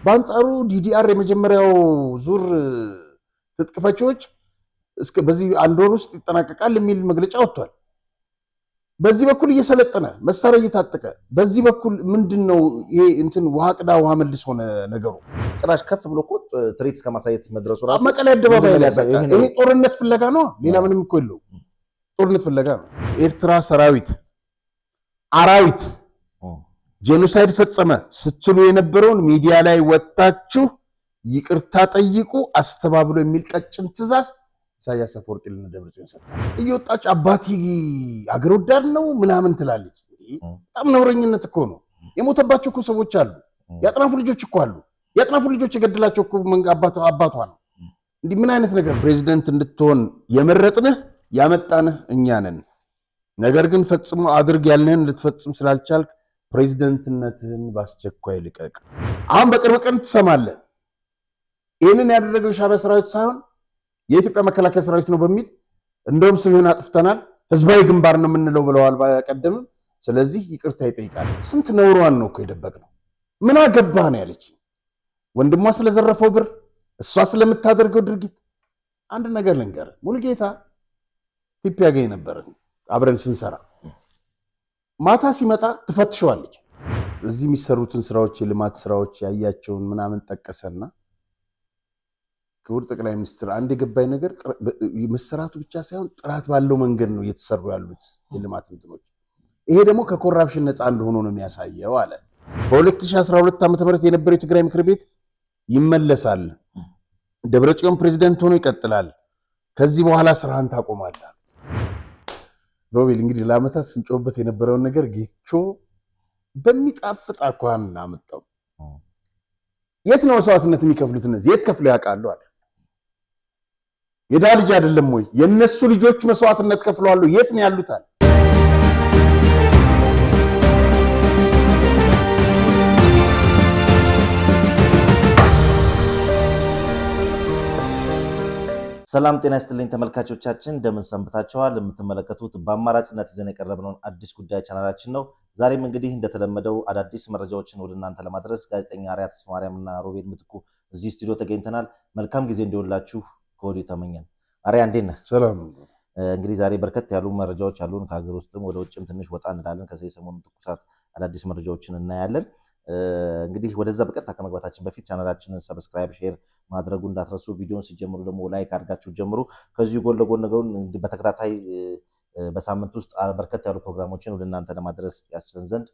በአንጻሩ ዲዲአር የመጀመሪያው ዙር ትጥቅፈቾች እስከ በዚህ አንድ ወር ውስጥ ይጠናቀቃል የሚል መግለጫ ወጥቷል። በዚህ በኩል እየሰለጠነ መሳሪያ እየታጠቀ በዚህ በኩል ምንድነው ይሄ እንትን ውሃ ቅዳ ውሃ መልስ ሆነ ነገሩ። ጭራሽ ከፍ ብሎ እኮ ትርኢት እስከማሳየት መድረሱ ራሱ መቀሌ አደባባይ ላይ ይሄ ጦርነት ፍለጋ ነው። ሌላ ምንም እኮ የለው። ጦርነት ፍለጋ ነው። ኤርትራ ሰራዊት አራዊት ጄኖሳይድ ፈጸመ ስትሉ የነበረውን ሚዲያ ላይ ወጣችሁ ይቅርታ ጠይቁ አስተባብሎ የሚል ቀጭን ትዕዛዝ ኢሳያስ አፈወርቂ ለደብረጽዮን ሰጠ። እየወጣች አባቴ አገር ወዳድ ነው ምናምን ትላለች። በጣም ነውረኝነት እኮ ነው። የሞተባቸው እኮ ሰዎች አሉ። ያጥናፉ ልጆች እኮ አሉ። ያጥናፉ ልጆች የገደላቸው እኮ አባቷ ነው። እንዲህ ምን አይነት ነገር? ፕሬዝዳንት እንድትሆን የመረጥንህ ያመጣንህ እኛ ነን። ነገር ግን ፈጽሞ አድርግ ያልንህን ልትፈጽም ስላልቻልክ ፕሬዝዳንትነትህን ባስቸኳይ ልቀቅ። አሁን በቅርብ ቀን ትሰማለህ። ይህንን ያደረገው ሻዕቢያ ሰራዊት ሳይሆን የኢትዮጵያ መከላከያ ሰራዊት ነው በሚል እንደውም ስምህን አጥፍተናል ህዝባዊ ግንባር ነው የምንለው ብለዋል በቀደም። ስለዚህ ይቅርታ ይጠይቃል። ስንት ነውሯን ነው እኮ የደበቅነው። ምን አገባህ ነው ያለች። ወንድሟ ስለዘረፈው ብር እሷ ስለምታደርገው ድርጊት አንድ ነገር ልንገር። ሙሉጌታ ቲፕ ያገኝ ነበር አብረን ስንሰራ። ማታ ሲመጣ ትፈትሸዋለች። እዚህ የሚሰሩትን ስራዎች የልማት ስራዎች ያያቸውን ምናምን ጠቀሰና ክቡር ጠቅላይ ሚኒስትር አንድ የገባኝ ነገር መሰራቱ ብቻ ሳይሆን ጥራት ባለው መንገድ ነው እየተሰሩ ያሉት የልማት እንትኖች። ይሄ ደግሞ ከኮራፕሽን ነፃ እንደሆነ ነው የሚያሳየው አለ። በ2012 ዓ.ም የነበረው የትግራይ ምክር ቤት ይመለሳል። ደብረጽዮን ፕሬዝዳንት ሆኖ ይቀጥላል። ከዚህ በኋላ ስራህን ታቆማለህ። ሮቤል እንግዲህ ለአመታት ስንጮህበት የነበረውን ነገር ጌቾ በሚጣፍጥ አኳን አመጣው። የት ነው መስዋዕትነት የሚከፍሉት እነዚህ? የት ከፍለው ያውቃሉ አለ። የዳ ልጅ አይደለም ወይ? የነሱ ልጆች መስዋዕትነት ከፍለዋል። የት ነው ያሉት አለ። ሰላም ጤና ይስጥልኝ ተመልካቾቻችን፣ እንደምን ሰንብታችኋል? የምትመለከቱት በአማራጭነት ይዘን የቀረብነውን አዲስ ጉዳይ ቻናላችን ነው። ዛሬም እንግዲህ እንደተለመደው አዳዲስ መረጃዎችን ወደ እናንተ ለማድረስ ጋዜጠኛ አርያ ተስፋማርያምና ሮቤል ምትኩ እዚህ ስቱዲዮ ተገኝተናል። መልካም ጊዜ እንዲሆንላችሁ ከወዲሁ ተመኘን። አርያ እንዴት ነህ? ሰላም። እንግዲህ ዛሬ በርከት ያሉ መረጃዎች አሉን። ከሀገር ውስጥም ወደ ውጭም ትንሽ ወጣ እንላለን። ከዚህ ሰሞኑ ትኩሳት አዳዲስ መረጃዎችን እናያለን። እንግዲህ ወደዛ በቀጥታ ከመግባታችን በፊት ቻናላችንን ሰብስክራይብ፣ ሼር ማድረጉ እንዳትረሱ። ቪዲዮን ሲጀምሩ ደግሞ ላይክ አድርጋችሁ ጀምሩ። ከዚህ ጎን ለጎን ነገሩን በተከታታይ በሳምንት ውስጥ በርከት ያሉ ፕሮግራሞችን ወደ እናንተ ለማድረስ ያስችለን ዘንድ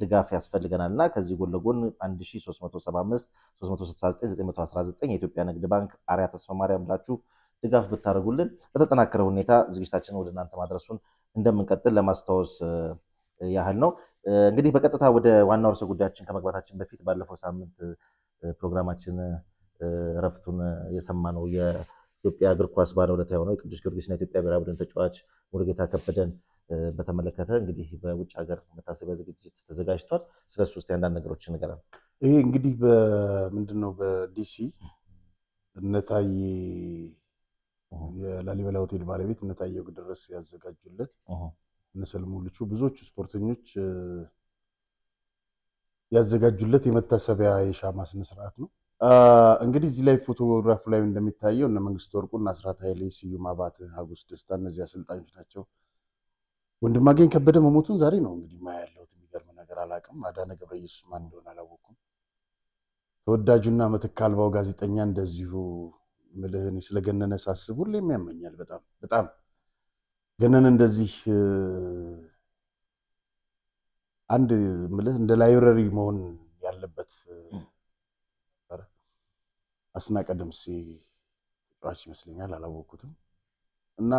ድጋፍ ያስፈልገናልና ከዚህ ጎን ለጎን 1375 369 919 የኢትዮጵያ ንግድ ባንክ አርያ ተስፋማርያም ብላችሁ ድጋፍ ብታደርጉልን በተጠናከረ ሁኔታ ዝግጅታችንን ወደ እናንተ ማድረሱን እንደምንቀጥል ለማስታወስ ያህል ነው። እንግዲህ በቀጥታ ወደ ዋናው ርዕሰ ጉዳያችን ከመግባታችን በፊት ባለፈው ሳምንት ፕሮግራማችን ረፍቱን የሰማነው የኢትዮጵያ እግር ኳስ ባለውለታ የሆነው የቅዱስ ጊዮርጊስና የኢትዮጵያ ብሔራዊ ቡድን ተጫዋች ሙሉጌታ ከበደን በተመለከተ እንግዲህ በውጭ ሀገር መታሰቢያ ዝግጅት ተዘጋጅቷል። ስለሱ ውስጥ አንዳንድ ነገሮችን ንገረን። ይሄ እንግዲህ በምንድነው በዲሲ እነታዬ የላሊበላ ሆቴል ባለቤት እነታዬ ድረስ ያዘጋጁለት እነሰልሙልቹ ብዙዎቹ ስፖርተኞች ያዘጋጁለት የመታሰቢያ የሻማ ስነ ስርዓት ነው። እንግዲህ እዚህ ላይ ፎቶግራፍ ላይ እንደሚታየው እነ መንግስቱ ወርቁ እና አስራት ኃይሌ፣ ስዩም አባተ፣ ሀጎስ ደስታ እነዚህ አሰልጣኞች ናቸው። ወንድማገኝ ከበደ መሞቱን ዛሬ ነው እንግዲህ ማያለሁት። የሚገርም ነገር አላውቅም። አዳነ ገብረ ኢየሱስ ማን እንደሆነ አላወኩም። ተወዳጁና ምትክ አልባው ጋዜጠኛ እንደዚሁ ምልህን ስለገነነ ሳስብ ሁሌም ያመኛል። በጣም ገነነ እንደዚህ አንድ ምልህ እንደ ላይብረሪ መሆን ያለበት አስናቀ ደምሴ ተጫዋች ይመስለኛል፣ አላወኩትም። እና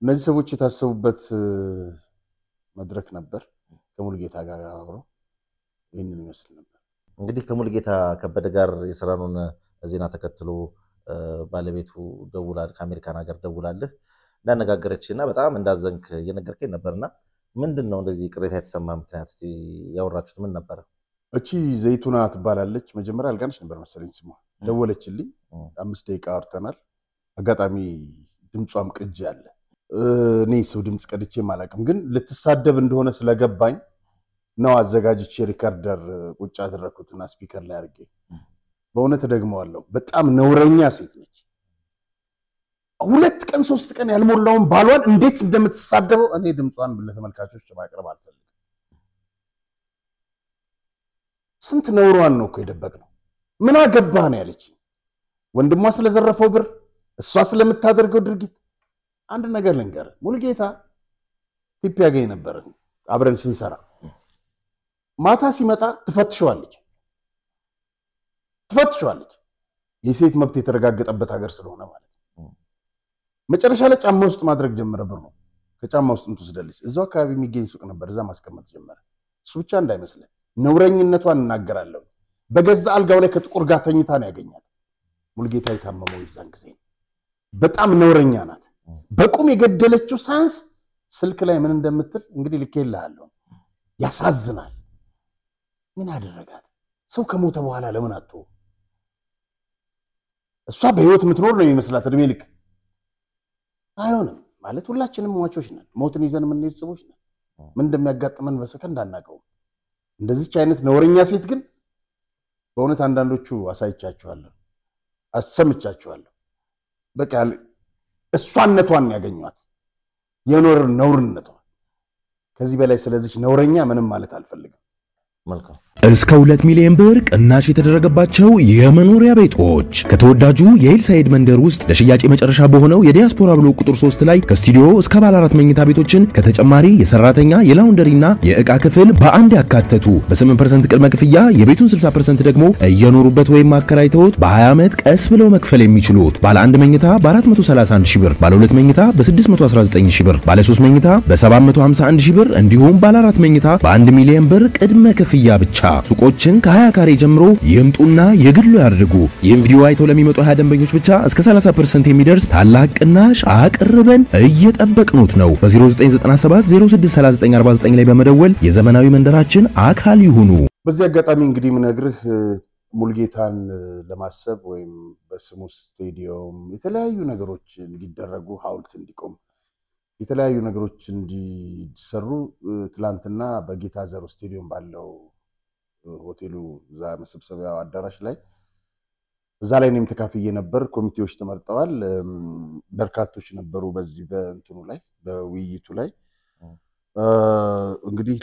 እነዚህ ሰዎች የታሰቡበት መድረክ ነበር ከሙሉጌታ ጋር አብረው ይህንን ይመስል ነበር። እንግዲህ ከሙሉጌታ ከበደ ጋር የሰራነውን ዜና ተከትሎ ባለቤቱ ደውላል፣ ከአሜሪካን ሀገር ደውላልህ እንዳነጋገረችና በጣም እንዳዘንክ እየነገርከኝ ነበርና ምንድነው እንደዚህ ቅሬታ የተሰማ ምክንያት? እስቲ ያወራችሁት ምን ነበር? እቺ ዘይቱና ትባላለች። መጀመሪያ አልጋነች ነበር መሰለኝ ስሟ። ደወለችልኝ፣ 5 ደቂቃ አውርተናል። አጋጣሚ ድምጿም ቅጂ አለ። እኔ ሰው ድምጽ ቀድቼ ማላቅም፣ ግን ልትሳደብ እንደሆነ ስለገባኝ ነው አዘጋጅቼ ሪከርደር ቁጭ አደረኩትና ስፒከር ላይ አድርጌ በእውነት ደግመዋለሁ በጣም ነውረኛ ሴት ነች 2 ቀን 3 ቀን ያልሞላውን ባሏን እንዴት እንደምትሳደበው እኔ ድምጿን ለተመልካቾች ማቅረብ አልፈልግም ስንት ነውሯን ነው የደበቅነው ምን አገባህ ነው ያለች ወንድሟ ስለዘረፈው ብር እሷ ስለምታደርገው ድርጊት አንድ ነገር ልንገር ሙልጌታ ቲፕ ያገኝ ነበር አብረን ስንሰራ ማታ ሲመጣ ትፈትሸዋለች የሴት መብት የተረጋገጠበት ሀገር ስለሆነ ማለት መጨረሻ ላይ ጫማ ውስጥ ማድረግ ጀመረ ብር ነው ከጫማ ውስጥ እንትወስደልሽ እዛው አካባቢ የሚገኝ ሱቅ ነበር እዛ ማስቀመጥ ጀመረ እሱ ብቻ እንዳይመስል ነውረኝነቷን እናገራለሁ በገዛ አልጋው ላይ ከጥቁር ጋር ተኝታ ነው ያገኛት ሙልጌታ የታመመው ይዛን ጊዜ በጣም ነውረኛ ናት በቁም የገደለችው ሳንስ ስልክ ላይ ምን እንደምትል እንግዲህ ልኬልሃለሁ ያሳዝናል ምን አደረጋት ሰው ከሞተ በኋላ ለምን አጥቶ እሷ በህይወት የምትኖር ነው የሚመስላት እድሜ ልክ አይሆንም ማለት ሁላችንም ሟቾች ነን ሞትን ይዘን የምንሄድ ሰዎች ነን ምን እንደሚያጋጥመን በሰከንድ አናውቀውም እንደዚህች አይነት ነውረኛ ሴት ግን በእውነት አንዳንዶቹ አሳይቻቸዋለሁ አሰምቻቸዋለሁ በቃ እሷነቷን ያገኙት የኖር ነውርነቷ ከዚህ በላይ ስለዚህ ነውረኛ ምንም ማለት አልፈልግም መልካም እስከ 2 ሚሊዮን ብር ቅናሽ የተደረገባቸው የመኖሪያ ቤቶች ከተወዳጁ የኤልሳይድ መንደር ውስጥ ለሽያጭ መጨረሻ በሆነው የዲያስፖራ ብሎክ ቁጥር 3 ላይ ከስቱዲዮ እስከ ባለ 4 መኝታ ቤቶችን ከተጨማሪ የሰራተኛ የላውንደሪና የዕቃ ክፍል በአንድ ያካተቱ በ8% ቅድመ ክፍያ የቤቱን 60% ደግሞ እየኖሩበት ወይም አከራይተውት በ20 ዓመት ቀስ ብለው መክፈል የሚችሉት ባለ 1 መኝታ በ431 ሺህ ብር ባለ 2 መኝታ በ619 ሺህ ብር ባለ 3 መኝታ በ751 ሺህ ብር እንዲሁም ባለ 4 መኝታ በ1 ሚሊዮን ብር ቅድመ ክፍያ ብቻ ሱቆችን ከ20 ካሬ ጀምሮ ይምጡና የግሉ ያድርጉ ይህን ቪዲዮ አይተው ለሚመጡ 20 ደንበኞች ብቻ እስከ 30% የሚደርስ ታላቅ ቅናሽ አቅርበን እየጠበቅኑት ነው በ0997 063949 ላይ በመደወል የዘመናዊ መንደራችን አካል ይሁኑ በዚህ አጋጣሚ እንግዲህ ምነግርህ ሙልጌታን ለማሰብ ወይም በስሙ ስቴዲየም የተለያዩ ነገሮች እንዲደረጉ ሐውልት እንዲቆም የተለያዩ ነገሮች እንዲሰሩ ትላንትና በጌታ ዘሩ ስቴዲየም ባለው ሆቴሉ ዛ መሰብሰቢያው አዳራሽ ላይ እዛ ላይ እኔም ተካፍዬ ነበር ኮሚቴዎች ተመርጠዋል በርካቶች ነበሩ በዚህ በእንትኑ ላይ በውይይቱ ላይ እንግዲህ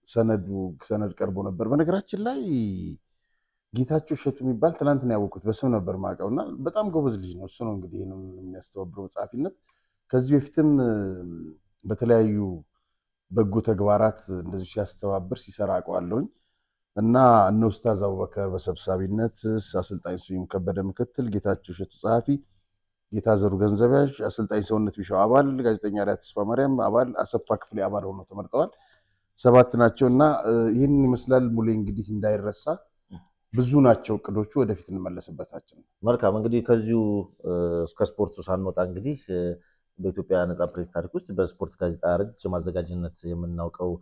ሰነድ ቀርቦ ነበር በነገራችን ላይ ጌታቸው ሸቱ የሚባል ትላንት ነው ያወቁት በስም ነበር ማቀውና በጣም ጎበዝ ልጅ ነው እሱ ነው እንግዲህ የሚያስተባብረው ጻፊነት ከዚህ በፊትም በተለያዩ በጎ ተግባራት እንደዚህ ሲያስተባብር ሲሰራ አቋለውኝ እና እነ ኡስታዝ አቡበከር በሰብሳቢነት አሰልጣኝ ሱይም ከበደ ምክትል ጌታቸው ሸቱ ጻፊ ጌታ ዘሩ ገንዘበያዥ አሰልጣኝ ሰውነት ቢሻው አባል ጋዜጠኛ ሪያ ተስፋ ማርያም አባል አሰፋ ክፍሌ አባል ሆነው ተመርጠዋል 7 ናቸውና ይሄን ይመስላል ሙሌ እንግዲህ እንዳይረሳ ብዙ ናቸው ቅዶቹ ወደፊት እንመለስበታችን መልካም እንግዲህ ከዚሁ እስከ ስፖርቱ ሳንወጣ እንግዲህ በኢትዮጵያ ነጻ ፕሬስ ታሪክ ውስጥ በስፖርት ጋዜጣ ረጅም አዘጋጅነት የምናውቀው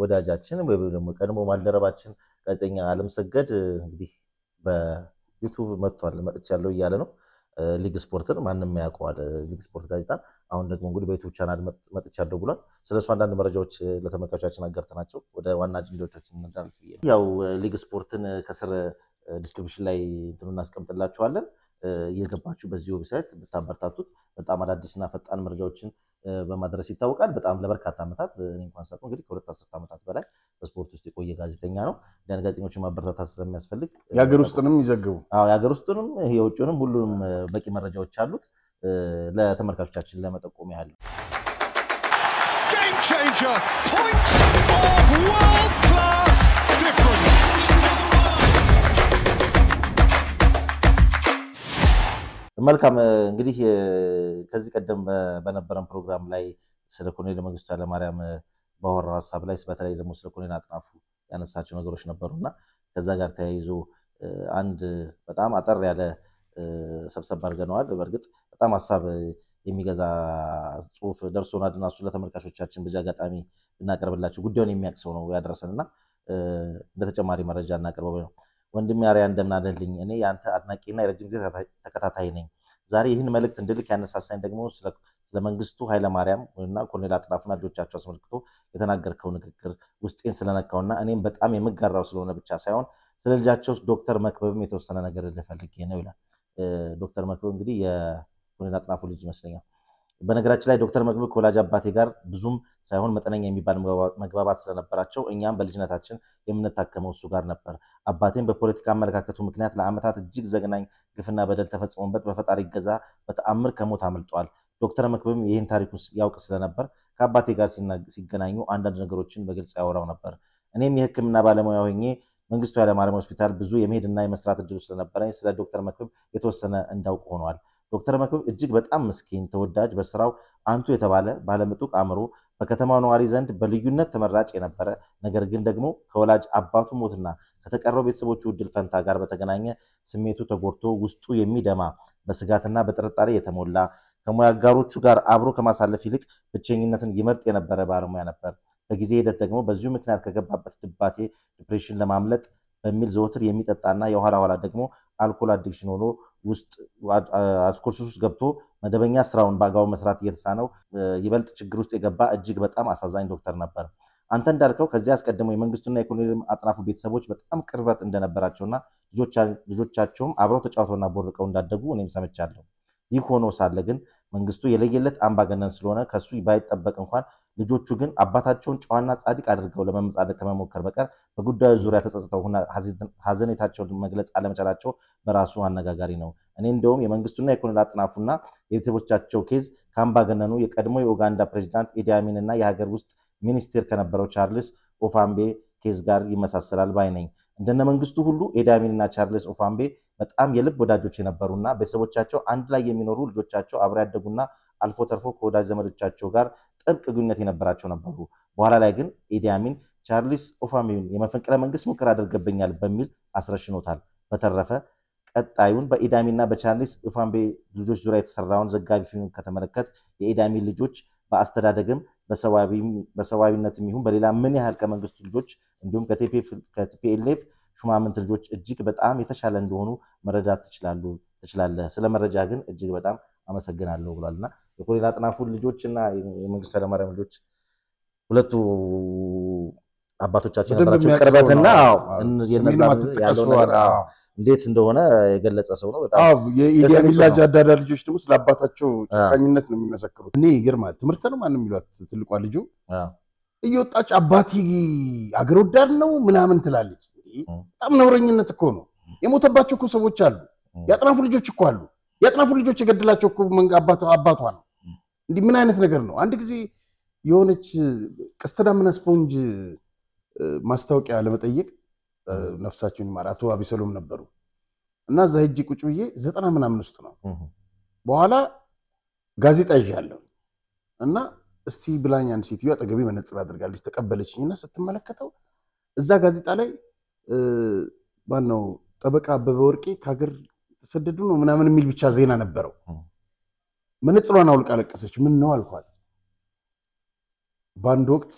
ወዳጃችን ወይ ደግሞ ቀድሞ ማልደረባችን ጋዜጠኛ አለምሰገድ እንግዲህ በዩቲዩብ መጥቻለሁ እያለ ነው ሊግ ስፖርትን ማንንም ያውቀዋል ሊግ ስፖርት ጋዜጣ አሁን ደግሞ እንግዲህ በዩቲዩብ ቻናል መጥቻለሁ ብሏል ስለሱ አንዳንድ መረጃዎች ለተመልካቾቻችን አጋርተናቸው ወደ ዋና አጀንዳዎቻችን እንዳልፍ ያው ሊግ ስፖርትን ከስር ዲስክሪፕሽን ላይ እንትኑን እናስቀምጥላችኋለን እየገባችሁ በዚህ ዌብሳይት ብታበረታቱት በጣም አዳዲስና ፈጣን መረጃዎችን በማድረስ ይታወቃል በጣም ለበርካታ ዓመታት እኔ እንኳን ሳውቀው እንግዲህ ከ2 ዓመታት በላይ በስፖርት ውስጥ የቆየ ጋዜጠኛ ነው ያን ጋዜጠኞችን ማበረታታት ስለሚያስፈልግ ያገር ውስጥንም ይዘግቡ ያገር ውስጥንም የውጭውንም ሁሉም በቂ መረጃዎች አሉት ለተመልካቾቻችን ለመጠቆም ያህል Game changer, point of world class difference. መልካም እንግዲህ ከዚህ ቀደም በነበረን ፕሮግራም ላይ ስለ ኮሎኔል መንግስቱ ኃይለማርያም ባወራው ሐሳብ ላይ በተለይ ደግሞ ስለ ኮሎኔል አጥናፉ ያነሳቸው ነገሮች ነበሩና ከዛ ጋር ተያይዞ አንድ በጣም አጠር ያለ ሰብሰብ አድርገናል በርግጥ በጣም ሐሳብ የሚገዛ ጽሁፍ ደርሶናልና እሱ ለተመልካቾቻችን በዚህ አጋጣሚ እናቀርብላችሁ ጉዳዩን የሚያቅሰው ነው ያደረሰንና በተጨማሪ መረጃ እናቀርበው ነው ወንድም ያሪያ እንደምናደልኝ እኔ ያንተ አድናቂና የረጅም ጊዜ ተከታታይ ነኝ ዛሬ ይህን መልእክት እንድልክ ያነሳሳኝ ደግሞ ስለ መንግስቱ ኃይለማርያም እና ኮሎኔል አጥናፉና ልጆቻቸው አስመልክቶ የተናገርከው ንግግር ውስጤን ስለነካውና እኔም በጣም የምጋራው ስለሆነ ብቻ ሳይሆን ስለ ልጃቸው ዶክተር መክበብም የተወሰነ ነገር ልፈልግ ነው ይላል። ዶክተር መክበብ እንግዲህ የኮሎኔል አጥናፉ ልጅ ይመስለኛል። በነገራችን ላይ ዶክተር መክበብ ከወላጅ አባቴ ጋር ብዙም ሳይሆን መጠነኛ የሚባል መግባባት ስለነበራቸው እኛም በልጅነታችን የምንታከመው እሱ ጋር ነበር። አባቴም በፖለቲካ አመለካከቱ ምክንያት ለዓመታት እጅግ ዘግናኝ ግፍና በደል ተፈጽሞበት በፈጣሪ ገዛ በተአምር ከሞት አምልጧል። ዶክተር መክበብም ይህን ታሪክ ያውቅ ስለነበር ከአባቴ ጋር ሲገናኙ አንዳንድ ነገሮችን በግልጽ ያወራው ነበር። እኔም የሕክምና ባለሙያ ሆኜ መንግስቱ ኃይለማርያም ሆስፒታል ብዙ የመሄድና የመስራት እድሉ ስለነበረኝ ስለ ዶክተር መክበብ የተወሰነ እንዳውቅ ሆኗል። ዶክተር መክበብ እጅግ በጣም ምስኪን፣ ተወዳጅ፣ በስራው አንቱ የተባለ ባለምጡቅ አእምሮ፣ በከተማው ነዋሪ ዘንድ በልዩነት ተመራጭ የነበረ ነገር ግን ደግሞ ከወላጅ አባቱ ሞትና ከተቀረው ቤተሰቦቹ ዕድል ፈንታ ጋር በተገናኘ ስሜቱ ተጎድቶ ውስጡ የሚደማ በስጋትና በጥርጣሬ የተሞላ ከሙያ አጋሮቹ ጋር አብሮ ከማሳለፍ ይልቅ ብቸኝነትን ይመርጥ የነበረ ባለሙያ ነበር። በጊዜ ሂደት ደግሞ በዚሁ ምክንያት ከገባበት ድባቴ ዲፕሬሽን ለማምለጥ በሚል ዘወትር የሚጠጣና የኋላ ኋላ ደግሞ አልኮል አዲክሽን ሆኖ ውስጥ አልኮል ሱስ ገብቶ መደበኛ ስራውን በአግባቡ መስራት እየተሳነው ይበልጥ ችግር ውስጥ የገባ እጅግ በጣም አሳዛኝ ዶክተር ነበር። አንተ እንዳልከው ከዚህ አስቀድሞ የመንግስቱና የኮሎኔል አጥናፉ ቤተሰቦች በጣም ቅርበት እንደነበራቸውና ልጆቻቸውም አብረው ተጫውተውና ቦርቀው እንዳደጉ እኔም ሰምቻለሁ። ይህ ሆኖ ሳለ ግን መንግስቱ የለየለት አምባገነን ስለሆነ ከሱ ባይጠበቅ እንኳን ልጆቹ ግን አባታቸውን ጨዋና ጻድቅ አድርገው ለመመጻደቅ ከመሞከር በቀር በጉዳዩ ዙሪያ ተጸጽተው ሀዘኔታቸውን መግለጽ አለመቻላቸው በራሱ አነጋጋሪ ነው። እኔ እንደውም የመንግስቱና የኮሎኔል አጥናፉና የቤተሰቦቻቸው ኬዝ ከአምባገነኑ የቀድሞ የኡጋንዳ ፕሬዚዳንት ኢዲ አሚንና የሀገር ውስጥ ሚኒስቴር ከነበረው ቻርልስ ኦፋምቤ ኬዝ ጋር ይመሳሰላል ባይ ነኝ። እንደነ መንግስቱ ሁሉ ኢዲ አሚንና ቻርልስ ኦፋምቤ በጣም የልብ ወዳጆች የነበሩና ቤተሰቦቻቸው አንድ ላይ የሚኖሩ ልጆቻቸው አብረው ያደጉና አልፎ ተርፎ ከወዳጅ ዘመዶቻቸው ጋር ጥብቅ ግንኙነት የነበራቸው ነበሩ። በኋላ ላይ ግን ኢዲ አሚን ቻርልስ ኦፋምቤን የመፈንቅለ መንግስት ሙከራ አድርገብኛል በሚል አስረሽኖታል። በተረፈ ቀጣዩን በኢዲ አሚንና በቻርልስ ኦፋምቤ ልጆች ዙሪያ የተሰራውን ዘጋቢ ፊልም ከተመለከት የኢዲ አሚን ልጆች በአስተዳደግም በሰዋዊነትም ይሁን በሌላ ምን ያህል ከመንግስቱ ልጆች እንዲሁም ከቲፒኤልኤፍ ሹማምንት ልጆች እጅግ በጣም የተሻለ እንደሆኑ መረዳት ትችላለህ። ስለ መረጃ ግን እጅግ በጣም አመሰግናለሁ ብሏልና የኮሎኔል አጥናፉ ልጆችና የመንግስቱ ኃይለማርያም ልጆች ሁለቱ አባቶቻችን የነበራቸው ቅርበትና የነዛ ያለው ነገር እንዴት እንደሆነ የገለጸ ሰው ነው። በጣም የኢዲ አሚን አዳዳ ልጆች ደግሞ ስለ አባታቸው ጨካኝነት ነው የሚመሰክሩት። እኔ ይገርማል። ትምህርት ነው ማንም ይሏት ትልቋ ልጁ እየወጣች አባቴ አገር ወዳድ ነው ምናምን ትላለች። በጣም ነውረኝነት እኮ ነው። የሞተባቸው እኮ ሰዎች አሉ። ያጥናፉ ልጆች እኮ አሉ። ያጥናፉ ልጆች የገደላቸው እኮ አባቷ ነው። እንዲህ ምን አይነት ነገር ነው? አንድ ጊዜ የሆነች ቀስተዳምና ስፖንጅ ማስታወቂያ ለመጠየቅ ነፍሳቸውን ይማር አቶ አቢሰሎም ነበሩ እና እዛ ሄጄ ቁጭ ብዬ 90 ምናምን ውስጥ ነው። በኋላ ጋዜጣ ይዣለሁ እና እስቲ ብላኝ አንድ ሴትዮ አጠገቤ መነጽር አድርጋለች ተቀበለችኝና ስትመለከተው እዛ ጋዜጣ ላይ ማነው ጠበቃ አበበ ወርቄ ከሀገር ተሰደዱ ነው ምናምን የሚል ብቻ ዜና ነበረው። መነጽሯን አውልቃ አለቀሰች። ምን ነው አልኳት። በአንድ ወቅት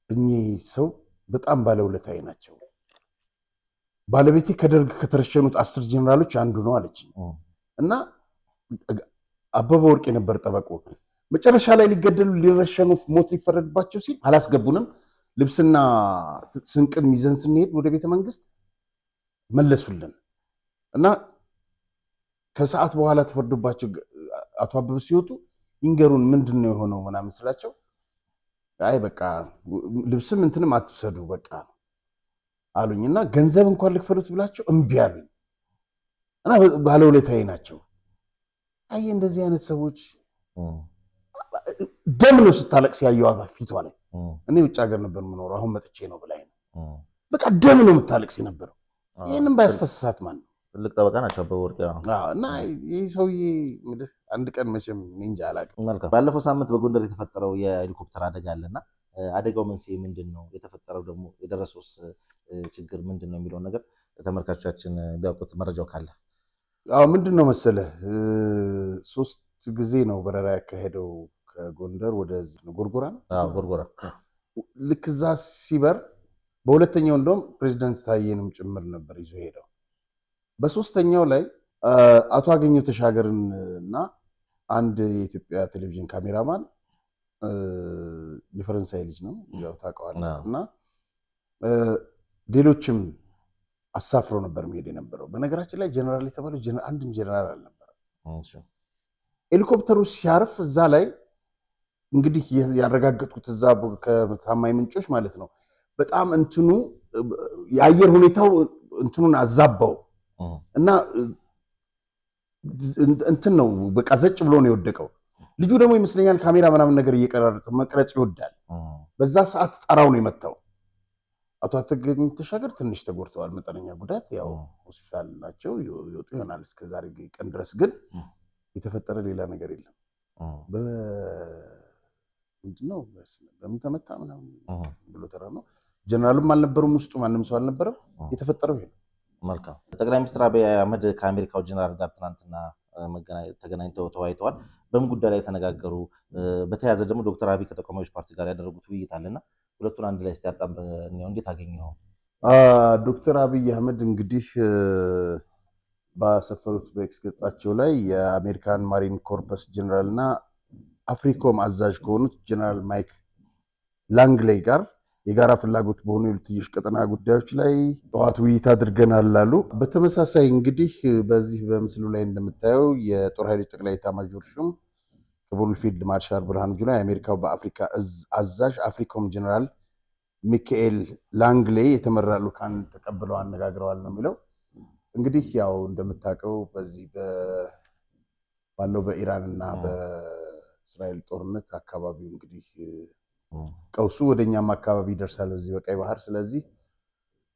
እኚህ ሰው በጣም ባለውለታዬ ናቸው። ባለቤቴ ከደርግ ከተረሸኑት 10 ጀነራሎች አንዱ ነው አለች እና አበበ ወርቄ ነበር ጠበቃው። መጨረሻ ላይ ሊገደሉ ሊረሸኑ ሞት ሊፈረድባቸው ሲል አላስገቡንም። ልብስና ስንቅን ይዘን ስንሄድ ወደ ቤተ መንግስት መለሱልን እና ከሰዓት በኋላ ተፈርዶባቸው አቶ አበበ ሲወጡ ይንገሩን ምንድነው የሆነው ምናምን ስላቸው አይ በቃ ልብስም እንትንም አትሰዱ በቃ አሉኝና ገንዘብ እንኳን ልክፈሉት ብላቸው እምቢ አሉኝ እና ባለውለታዬ ናቸው። አይ እንደዚህ አይነት ሰዎች ደም ነው ስታለቅስ ያየዋት ፊቷ ላይ። እኔ ውጭ ሀገር ነበር የምኖረው አሁን መጥቼ ነው ብላኝ ነው በቃ ደም ነው የምታለቅስ የነበረው። ይሄንን ባያስፈስሳት ማን ትልቅ ጠበቃ ናቸው አበበ ወርቄ። እና ይሄ ሰውዬ አንድ ቀን መቼም እንጃ አላውቅም። መልካም። ባለፈው ሳምንት በጎንደር የተፈጠረው የሄሊኮፕተር አደጋ አለና አደጋው መንስኤ ምንድነው? የተፈጠረው ደግሞ የደረሰውስ ችግር ምንድነው የሚለው ነገር ተመልካቾቻችን ቢያውቁት መረጃው ካለ። ምንድነው መሰለህ 3 ጊዜ ነው በረራ ያካሄደው ከጎንደር ወደ ጎርጎራ ነው። ጎርጎራ ልክ እዛ ሲበር በሁለተኛው እንደውም ፕሬዝዳንት ታዬንም ጭምር ነበር ይዞ ሄደው። በሶስተኛው ላይ አቶ አገኘሁ ተሻገርና አንድ የኢትዮጵያ ቴሌቪዥን ካሜራማን የፈረንሳይ ልጅ ነው ያው ታውቀዋለህ እና ሌሎችም አሳፍሮ ነበር መሄድ የነበረው በነገራችን ላይ ጀነራል የተባለው አንድም ጀነራል አልነበረም ሄሊኮፕተሩ ሲያርፍ እዛ ላይ እንግዲህ ያረጋገጥኩት እዛ ከታማኝ ምንጮች ማለት ነው በጣም እንትኑ የአየር ሁኔታው እንትኑን አዛባው እና እንትን ነው በቃ ዘጭ ብሎ ነው የወደቀው ልጁ ደግሞ ይመስለኛል ካሜራ ምናምን ነገር እየቀረጸ መቅረጽ ይወዳል በዛ ሰዓት ጣራው ነው የመታው አቶ አገኘሁ ተሻገር ትንሽ ተጎድተዋል መጠነኛ ጉዳት ያው ሆስፒታል ናቸው ይወጡ ይሆናል እስከ ዛሬ ቀን ድረስ ግን የተፈጠረ ሌላ ነገር የለም ምንድነው በምን ተመታ ምናምን ብሎ ተራ ነው ጀነራልም አልነበረም ውስጡ ማንንም ሰው አልነበረም የተፈጠረው ይሄ መልካም ጠቅላይ ሚኒስትር አብይ አህመድ ከአሜሪካው ጀነራል ጋር ትናንትና ተገናኝተው ተወያይተዋል በምን ጉዳይ ላይ ተነጋገሩ በተያያዘ ደግሞ ዶክተር አብይ ከተቃዋሚዎች ፓርቲ ጋር ያደረጉት ውይይት አለና ሁለቱን አንድ ላይ ሲያጣም ነው እንዴት አገኘው ዶክተር አብይ አህመድ እንግዲህ ባሰፈሩት በኤክስ ገጻቸው ላይ የአሜሪካን ማሪን ኮርፕስ ጀነራልና አፍሪኮም አዛዥ ከሆኑት ጀነራል ማይክ ላንግሌይ ጋር የጋራ ፍላጎት በሆኑ የሁለትዮሽ ቀጠና ጉዳዮች ላይ ጠዋት ውይይት አድርገናል አሉ በተመሳሳይ እንግዲህ በዚህ በምስሉ ላይ እንደምታየው የጦር ኃይሎች ጠቅላይ ኤታማዦር ሹም ክቡር ፊልድ ማርሻል ብርሃኑ ጁላ የአሜሪካው በአፍሪካ አዛዥ አፍሪኮም ጀነራል ሚካኤል ላንግሌይ የተመራ ልኡካን ተቀብለው አነጋግረዋል ነው የሚለው እንግዲህ ያው እንደምታውቀው በዚህ ባለው በኢራንና በእስራኤል ጦርነት አካባቢው እንግዲህ ቀውሱ ወደኛም አካባቢ ይደርሳል በዚህ በቀይ ባህር ስለዚህ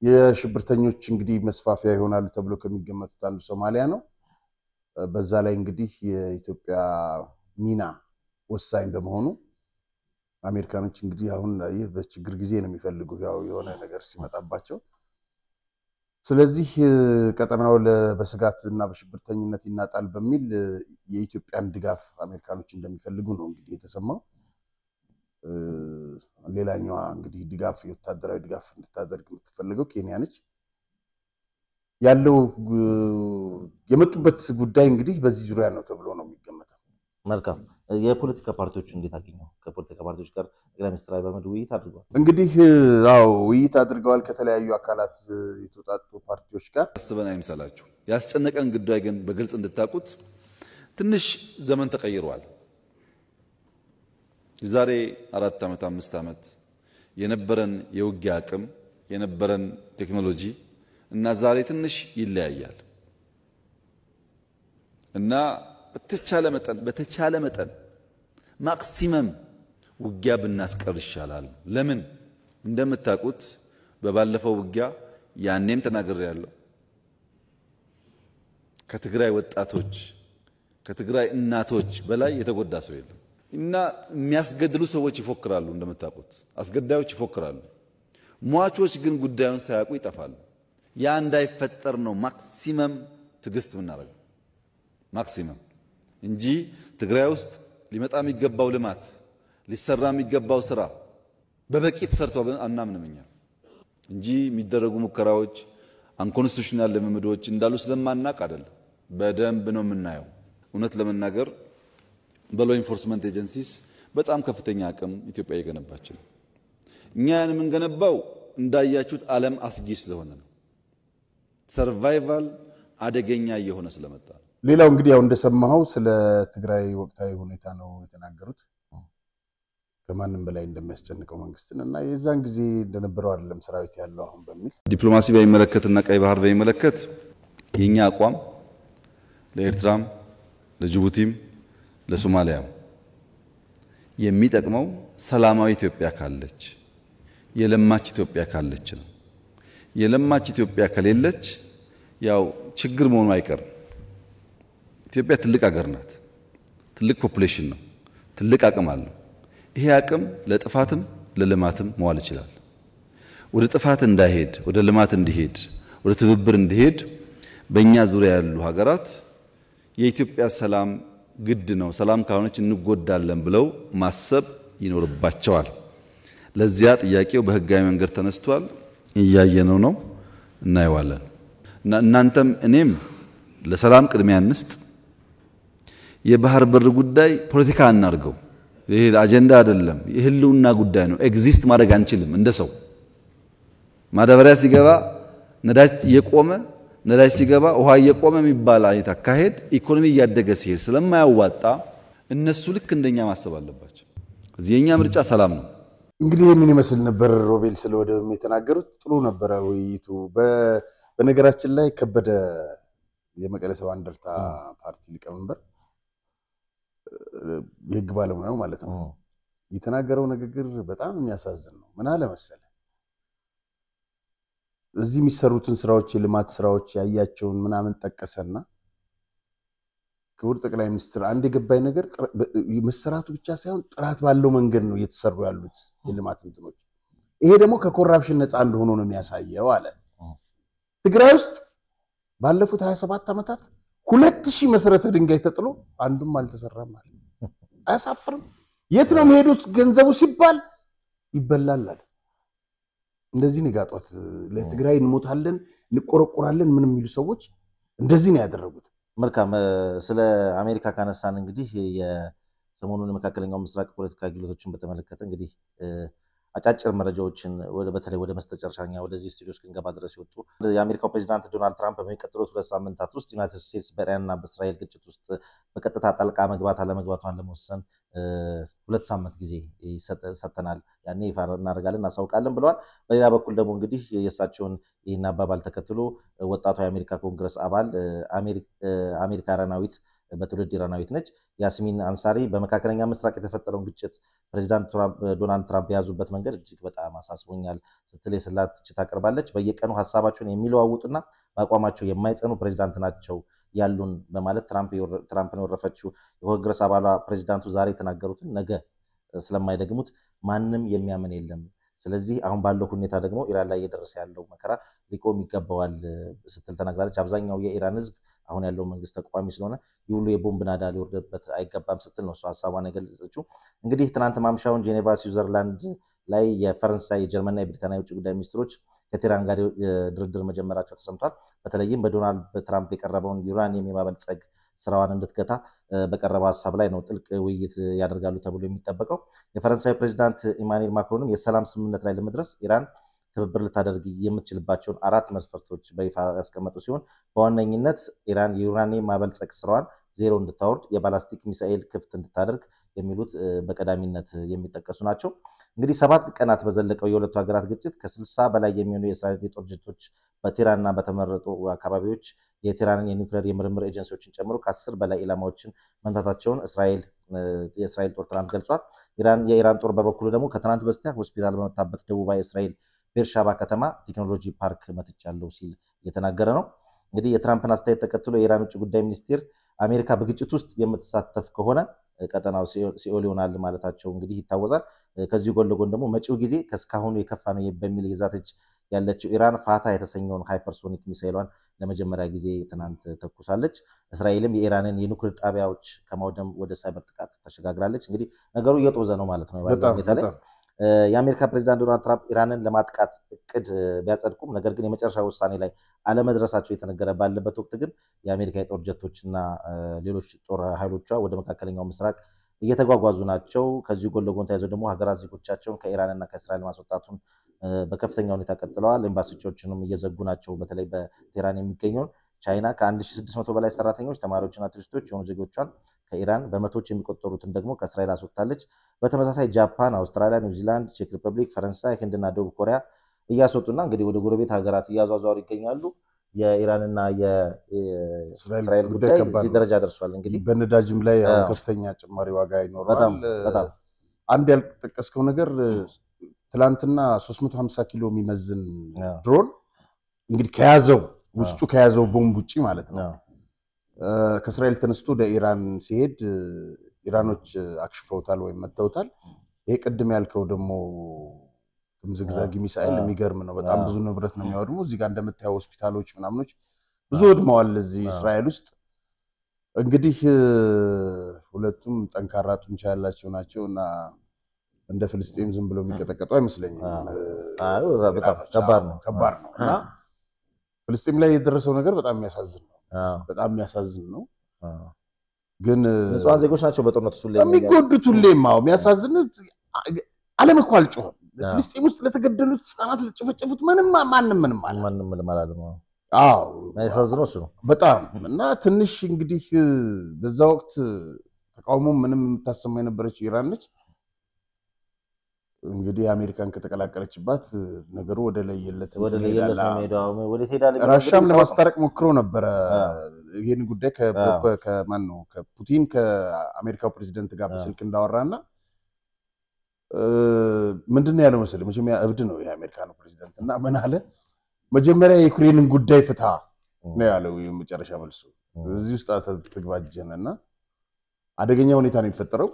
የሽብርተኞች እንግዲህ መስፋፊያ ይሆናሉ ተብሎ ከሚገመቱት አንዱ ሶማሊያ ነው በዛ ላይ እንግዲህ የኢትዮጵያ ሚና ወሳኝ በመሆኑ አሜሪካኖች እንግዲህ አሁን በችግር ጊዜ ነው የሚፈልጉ ያው የሆነ ነገር ሲመጣባቸው ስለዚህ ቀጠናው በስጋትና በሽብርተኝነት ይናጣል በሚል የኢትዮጵያን ድጋፍ አሜሪካኖች እንደሚፈልጉ ነው እንግዲህ የተሰማው ሌላኛው እንግዲህ ድጋፍ የወታደራዊ ድጋፍ እንድታደርግ የምትፈልገው ኬንያ ነች ያለው የመጡበት ጉዳይ እንግዲህ በዚህ ዙሪያ ነው ተብሎ ነው የሚገመተው መልካም የፖለቲካ ፓርቲዎች እንዴት አገኘው ከፖለቲካ ፓርቲዎች ጋር ጠቅላይ ሚኒስትር አብይ አህመድ ውይይት አድርገዋል እንግዲህ ውይይት አድርገዋል ከተለያዩ አካላት የተውጣጡ ፓርቲዎች ጋር አስበን አይምሰላችሁ ያስጨነቀን ጉዳይ ግን በግልጽ እንድታቁት ትንሽ ዘመን ተቀይሯል ዛሬ 4 ዓመት 5 ዓመት የነበረን የውጊያ አቅም የነበረን ቴክኖሎጂ እና ዛሬ ትንሽ ይለያያል እና በተቻለ መጠን ማክሲመም ውጊያ ብናስቀር ይሻላል ለምን እንደምታቁት በባለፈው ውጊያ ያኔም ተናግሬያለሁ ከትግራይ ወጣቶች ከትግራይ እናቶች በላይ የተጎዳ ሰው የለም እና የሚያስገድሉ ሰዎች ይፎክራሉ እንደምታቁት አስገዳዮች ይፎክራሉ ሟቾች ግን ጉዳዩን ሳያውቁ ይጠፋሉ ያ እንዳይፈጠር ነው ማክሲመም ትግስት ምናረጋው ማክሲመም እንጂ ትግራይ ውስጥ ሊመጣ የሚገባው ልማት ሊሰራ የሚገባው ስራ በበቂ ተሰርቷል አናምንምኛ እንጂ የሚደረጉ ሙከራዎች አንኮንስቲቱሽናል ልምምዶች እንዳሉ ስለማናቅ አይደለም በደንብ ነው የምናየው እውነት ለመናገር በሎ ኢንፎርስመንት ኤጀንሲስ በጣም ከፍተኛ አቅም ኢትዮጵያ እየገነባች ነው እኛ ያን የምንገነባው እንዳያችሁት ዓለም አስጊ ስለሆነ ነው ሰርቫይቫል አደገኛ እየሆነ ስለመጣ ሌላው እንግዲህ ያው እንደሰማው ስለ ትግራይ ወቅታዊ ሁኔታ ነው የተናገሩት ከማንም በላይ እንደሚያስጨንቀው መንግስትና የዛን ጊዜ እንደነበረው አይደለም ሰራዊት ያለው አሁን በሚል ዲፕሎማሲ በሚመለከትና ቀይ ባህር በሚመለከት የኛ አቋም ለኤርትራም ለጅቡቲም ለሶማሊያም የሚጠቅመው ሰላማዊ ኢትዮጵያ ካለች የለማች ኢትዮጵያ ካለች ነው የለማች ኢትዮጵያ ከሌለች ያው ችግር መሆኑ አይቀርም ኢትዮጵያ ትልቅ ሀገር ናት ትልቅ ፖፑሌሽን ነው ትልቅ አቅም አለው ይሄ አቅም ለጥፋትም ለልማትም መዋል ይችላል ወደ ጥፋት እንዳይሄድ ወደ ልማት እንዲሄድ ወደ ትብብር እንዲሄድ በእኛ ዙሪያ ያሉ ሀገራት የኢትዮጵያ ሰላም ግድ ነው ሰላም ካልሆነች እንጎዳለን ብለው ማሰብ ይኖርባቸዋል ለዚያ ጥያቄው በህጋዊ መንገድ ተነስቷል እያየነው ነው እናይዋለን እና እናንተም እኔም ለሰላም ቅድሚያ እንስጥ። የባህር በር ጉዳይ ፖለቲካ አናርገው። ይሄ አጀንዳ አይደለም፣ የህልውና ጉዳይ ነው። ኤግዚስት ማድረግ አንችልም። እንደ ሰው ማዳበሪያ ሲገባ ነዳጅ የቆመ ነዳጅ ሲገባ ውሃ የቆመ የሚባል አይነት አካሄድ ኢኮኖሚ እያደገ ሲሄድ ስለማያዋጣ እነሱ ልክ እንደኛ ማሰብ አለባቸው። እዚህ የኛ ምርጫ ሰላም ነው። እንግዲህ ምን ይመስል ነበር ሮቤል ስለ ወደብ የተናገሩት? ጥሩ ነበረ ውይይቱ። በነገራችን ላይ ከበደ የመቀሌ ሰባ እንደርታ ፓርቲ ሊቀመንበር የህግ ባለሙያው ማለት ነው የተናገረው ንግግር በጣም የሚያሳዝን ነው። ምን አለ መሰለ እዚህ የሚሰሩትን ስራዎች የልማት ስራዎች ያያቸውን ምናምን ጠቀሰና ክቡር ጠቅላይ ሚኒስትር አንድ የገባይ ነገር መሰራቱ ብቻ ሳይሆን ጥራት ባለው መንገድ ነው እየተሰሩ ያሉት የልማት እንትኖች። ይሄ ደግሞ ከኮራፕሽን ነፃ እንደሆነ ነው የሚያሳየው አለ። ትግራይ ውስጥ ባለፉት 27 ዓመታት 2000 መሰረተ ድንጋይ ተጥሎ አንዱም አልተሰራም ማለት አያሳፍርም? የት ነው የሚሄዱት ገንዘቡ ሲባል ይበላል አለ። እንደዚህ ንጋጧት ለትግራይ እንሞታለን እንቆረቆራለን ምን የሚሉ ሰዎች እንደዚህ ነው ያደረጉት። መልካም ስለ አሜሪካ ካነሳን እንግዲህ የሰሞኑን መካከለኛው ምስራቅ ፖለቲካ ግጭቶችን በተመለከተ እንግዲህ አጫጭር መረጃዎችን በተለይ ወደ መስተጨረሻኛ ወደዚህ ስቱዲዮ እስክንገባ ድረስ ይወጡ የአሜሪካው ፕሬዝዳንት ዶናልድ ትራምፕ በሚቀጥሉት 2 ሳምንታት ውስጥ ዩናይትድ ስቴትስ በኢራንና በእስራኤል ግጭት ውስጥ በቀጥታ ጣልቃ መግባት አለመግባቷን ለመወሰን 2 ሳምንት ጊዜ ሰጥተናል፣ ያኔ ይፋ እናደርጋለን እናሳውቃለን ብለዋል። በሌላ በኩል ደግሞ እንግዲህ የእሳቸውን ይህን አባባል ተከትሎ ወጣቷ የአሜሪካ ኮንግረስ አባል አሜሪካ ኢራናዊት በትውልድ ኢራናዊት ነች ያስሚን አንሳሪ በመካከለኛ ምስራቅ የተፈጠረውን ግጭት ፕሬዝዳንት ዶናልድ ትራምፕ የያዙበት መንገድ እጅግ በጣም አሳስቦኛል ስትል የስላት ትችት አቅርባለች። በየቀኑ ሐሳባቸውን የሚለዋውጡና በአቋማቸው የማይጸኑ ፕሬዝዳንት ናቸው ያሉን በማለት ትራምፕን ወረፈችው። የኮንግረስ አባሏ ፕሬዝዳንቱ ዛሬ የተናገሩትን ነገ ስለማይደግሙት ማንም የሚያምን የለም። ስለዚህ አሁን ባለው ሁኔታ ደግሞ ኢራን ላይ እየደረሰ ያለው መከራ ሊቆም ይገባዋል ስትል ተናግራለች። አብዛኛው የኢራን ህዝብ አሁን ያለው መንግስት ተቋሚ ስለሆነ ይሁሉ የቦምብ ናዳ ሊወርድበት አይገባም ስትል ነው ሐሳቧን የገለጸችው። እንግዲህ ትናንት ማምሻውን ጄኔቫ ስዊዘርላንድ ላይ የፈረንሳይ የጀርመንና የብሪታንያ የውጭ ጉዳይ ሚኒስትሮች ከቴህራን ጋር ድርድር መጀመራቸው ተሰምቷል። በተለይም በዶናልድ ትራምፕ የቀረበውን ዩራኒየም የማበልጸግ ስራዋን እንድትገታ በቀረበው ሐሳብ ላይ ነው ጥልቅ ውይይት ያደርጋሉ ተብሎ የሚጠበቀው። የፈረንሳይ ፕሬዝዳንት ኢማኑኤል ማክሮንም የሰላም ስምምነት ላይ ለመድረስ ኢራን ትብብር ልታደርግ የምትችልባቸውን 4 መስፈርቶች በይፋ ያስቀመጡ ሲሆን በዋነኝነት ኢራን የዩራኒየም ማበልጸግ ስራዋን ዜሮ እንድታወርድ፣ የባላስቲክ ሚሳኤል ክፍት እንድታደርግ የሚሉት በቀዳሚነት የሚጠቀሱ ናቸው። እንግዲህ 7 ቀናት በዘለቀው የሁለቱ ሀገራት ግጭት ከ60 በላይ የሚሆኑ የእስራኤል የጦር ጀቶች በቴህራንና በተመረጡ አካባቢዎች የቴህራንን የኒውክሌር የምርምር ኤጀንሲዎችን ጨምሮ ከ10 በላይ ኢላማዎችን መምታታቸውን የእስራኤል ጦር ትናንት ገልጿል። የኢራን ጦር በበኩሉ ደግሞ ከትናንት በስቲያ ሆስፒታል በመታበት ደቡባዊ እስራኤል ቤርሻባ ከተማ ቴክኖሎጂ ፓርክ መትቻለሁ ሲል እየተናገረ ነው። እንግዲህ የትራምፕን አስተያየት ተከትሎ የኢራን ውጭ ጉዳይ ሚኒስቴር አሜሪካ በግጭት ውስጥ የምትሳተፍ ከሆነ ቀጠናው ሲኦል ይሆናል ማለታቸው እንግዲህ ይታወሳል። ከዚህ ጎን ለጎን ደግሞ መጪው ጊዜ ከስካሁኑ የከፋ ነው በሚል የዛተች ያለችው ኢራን ፋታ የተሰኘውን ሃይፐርሶኒክ ሚሳኤሏን ለመጀመሪያ ጊዜ ትናንት ተኩሳለች። እስራኤልም የኢራንን የኒውክሌር ጣቢያዎች ከማውደም ወደ ሳይበር ጥቃት ተሸጋግራለች። እንግዲህ ነገሩ እየጦዘ ነው ማለት ነው። የአሜሪካ ፕሬዝዳንት ዶናልድ ትራምፕ ኢራንን ለማጥቃት እቅድ ቢያጸድቁም ነገር ግን የመጨረሻ ውሳኔ ላይ አለመድረሳቸው የተነገረ ባለበት ወቅት ግን የአሜሪካ የጦር ጀቶችና ሌሎች ጦር ኃይሎቿ ወደ መካከለኛው ምስራቅ እየተጓጓዙ ናቸው። ከዚህ ጎን ለጎን ተያይዘው ደግሞ ሀገራት ዜጎቻቸውን ከኢራንና ከእስራኤል ማስወጣቱን በከፍተኛ ሁኔታ ቀጥለዋል። ኤምባሲዎችንም እየዘጉ ናቸው። በተለይ በቴህራን የሚገኘውን ቻይና ከ1600 በላይ ሰራተኞች፣ ተማሪዎችና ቱሪስቶች የሆኑ ዜጎቿን ከኢራን በመቶዎች የሚቆጠሩትን ደግሞ ከእስራኤል አስወጣለች። በተመሳሳይ ጃፓን፣ አውስትራሊያ፣ ኒውዚላንድ፣ ቼክ ሪፐብሊክ፣ ፈረንሳይ፣ ህንድና ደቡብ ኮሪያ እያስወጡና እንግዲህ ወደ ጎረቤት ሀገራት እያዟዟሩ ይገኛሉ። የኢራንና የእስራኤል ጉዳይ እዚህ ደረጃ ደርሷል። እንግዲህ በነዳጅም ላይ ከፍተኛ ጭማሪ ዋጋ ይኖራል። አንድ ያልተጠቀስከው ነገር ትላንትና 350 ኪሎ የሚመዝን ድሮን እንግዲህ ከያዘው ውስጡ ከያዘው ቦምብ ውጪ ማለት ነው ከእስራኤል ተነስቶ ወደ ኢራን ሲሄድ ኢራኖች አክሽፈውታል ወይም መተውታል። ይሄ ቅድም ያልከው ደግሞ ዝግዛጊ ሚሳኤል የሚገርም ነው። በጣም ብዙ ንብረት ነው የሚያወድመው። እዚህ ጋር እንደምታየው ሆስፒታሎች ምናምኖች ብዙ ወድመዋል እዚህ እስራኤል ውስጥ። እንግዲህ ሁለቱም ጠንካራ ጡንቻ ያላቸው ናቸውና እንደ ፍልስጤም ዝም ብለው የሚቀጠቀጡ አይመስለኝም። በጣም ከባድ ነው እና ፍልስጤም ላይ የደረሰው ነገር በጣም የሚያሳዝን ነው። በጣም የሚያሳዝን ነው ግን ንጹሃን ዜጎች ናቸው በጦርነቱ ሁሉ የሚጎዱት ሁሌም የሚያሳዝን ዓለም እኮ አልጮህም ፍልስጤም ውስጥ ለተገደሉት ህፃናት ለተጨፈጨፉት ማንም ማለት ነው ያሳዝነው እሱ ነው በጣም እና ትንሽ እንግዲህ በዛ ወቅት ተቃውሞ ምንም የምታሰማ የነበረችው ኢራን ነች እንግዲህ አሜሪካን ከተቀላቀለችባት ነገሩ ወደ ለየለት ራሻም ለማስታረቅ ሞክሮ ነበር ይሄን ጉዳይ ከማን ነው ከፑቲን ከአሜሪካው ፕሬዝዳንት ጋር በስልክ እንዳወራና ምንድነው ያለው መሰለኝ መጀመሪያ እብድ ነው የአሜሪካው ፕሬዝዳንት እና ምን አለ መጀመሪያ የዩክሬንን ጉዳይ ፍታ ነው ያለው የመጨረሻ መልሱ እዚህ ውስጥ ተግባጀነና አደገኛ ሁኔታ ነው የሚፈጠረው